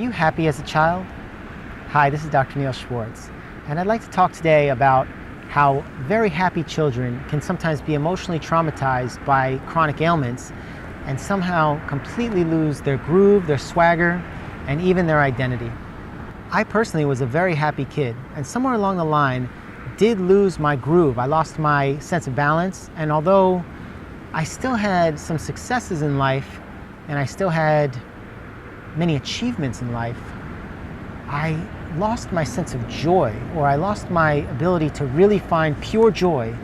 you happy as a child? Hi, this is Dr. Neil Schwartz, and I'd like to talk today about how very happy children can sometimes be emotionally traumatized by chronic ailments and somehow completely lose their groove, their swagger, and even their identity. I personally was a very happy kid, and somewhere along the line did lose my groove. I lost my sense of balance, and although I still had some successes in life and I still had many achievements in life, I lost my sense of joy, or I lost my ability to really find pure joy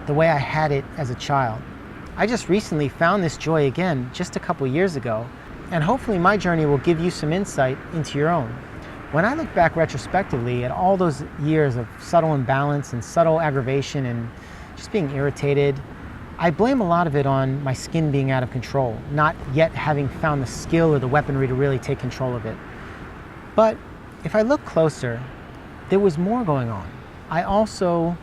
the way I had it as a child. I just recently found this joy again just a couple years ago, and hopefully my journey will give you some insight into your own. When I look back retrospectively at all those years of subtle imbalance and subtle aggravation and just being irritated, I blame a lot of it on my skin being out of control, not yet having found the skill or the weaponry to really take control of it. But if I look closer, there was more going on. I also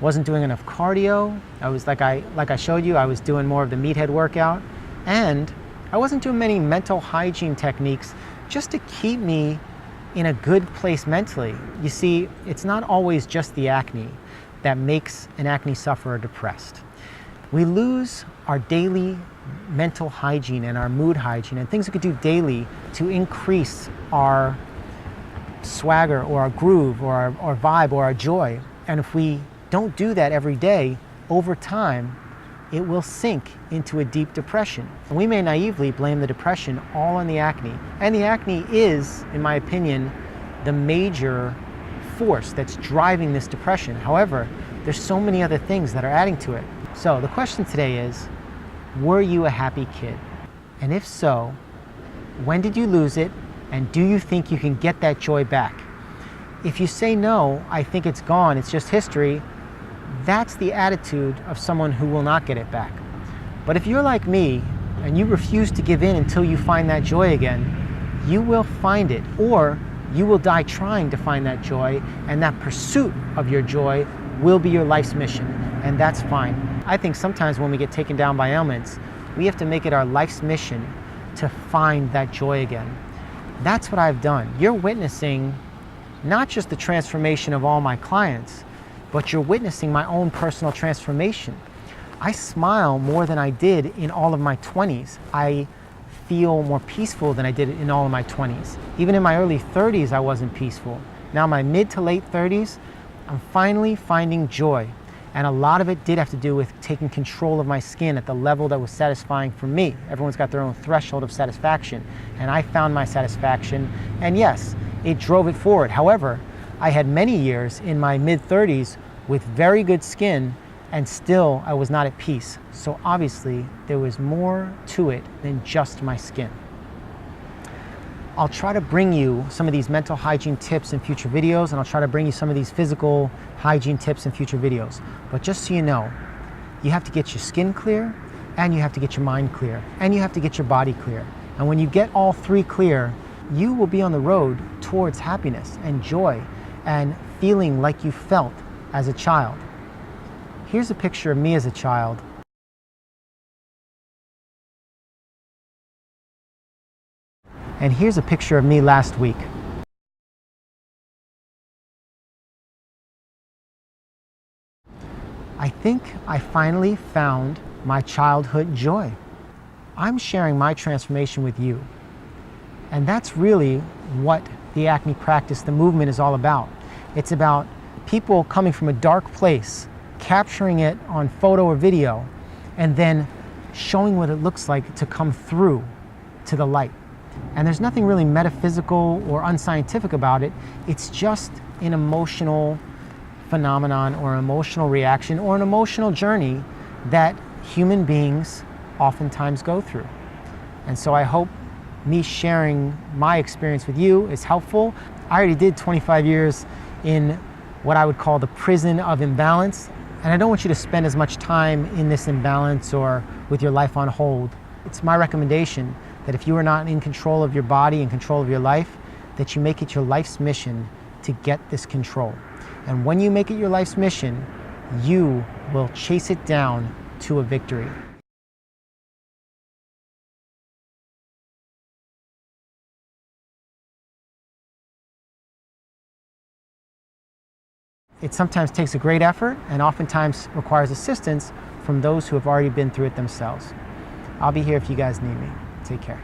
wasn't doing enough cardio. I was like I showed you, I was doing more of the meathead workout, and I wasn't doing many mental hygiene techniques just to keep me in a good place mentally. You see, it's not always just the acne that makes an acne sufferer depressed. We lose our daily mental hygiene and our mood hygiene and things we could do daily to increase our swagger or our groove or our vibe or our joy. And if we don't do that every day, over time, it will sink into a deep depression. And we may naively blame the depression all on the acne. And the acne is, in my opinion, the major force that's driving this depression. However, there's so many other things that are adding to it. So the question today is, were you a happy kid? And if so, when did you lose it? And do you think you can get that joy back? If you say no, I think it's gone, it's just history, that's the attitude of someone who will not get it back. But if you're like me and you refuse to give in until you find that joy again, you will find it, or you will die trying to find that joy, and that pursuit of your joy will be your life's mission, and that's fine. I think sometimes when we get taken down by ailments, we have to make it our life's mission to find that joy again. That's what I've done. You're witnessing not just the transformation of all my clients, but you're witnessing my own personal transformation. I smile more than I did in all of my 20s. I feel more peaceful than I did in all of my 20s. Even in my early 30s, I wasn't peaceful. Now my mid to late 30s, I'm finally finding joy. And a lot of it did have to do with taking control of my skin at the level that was satisfying for me. Everyone's got their own threshold of satisfaction. And I found my satisfaction. And yes, it drove it forward. However, I had many years in my mid-30s with very good skin, and still I was not at peace. So obviously there was more to it than just my skin. I'll try to bring you some of these mental hygiene tips in future videos, and I'll try to bring you some of these physical hygiene tips in future videos. But just so you know, you have to get your skin clear, and you have to get your mind clear, and you have to get your body clear. And when you get all three clear, you will be on the road towards happiness and joy and feeling like you felt as a child. Here's a picture of me as a child. And here's a picture of me last week. I think I finally found my childhood joy. I'm sharing my transformation with you. And that's really what the acne practice, the movement, is all about. It's about people coming from a dark place, capturing it on photo or video, and then showing what it looks like to come through to the light. And there's nothing really metaphysical or unscientific about it. It's just an emotional phenomenon or emotional reaction or an emotional journey that human beings oftentimes go through. And so I hope me sharing my experience with you is helpful. I already did 25 years in what I would call the prison of imbalance, and I don't want you to spend as much time in this imbalance or with your life on hold. It's my recommendation that if you are not in control of your body and control of your life, that you make it your life's mission to get this control. And when you make it your life's mission, you will chase it down to a victory. it sometimes takes a great effort and oftentimes requires assistance from those who have already been through it themselves. I'll be here if you guys need me. Take care.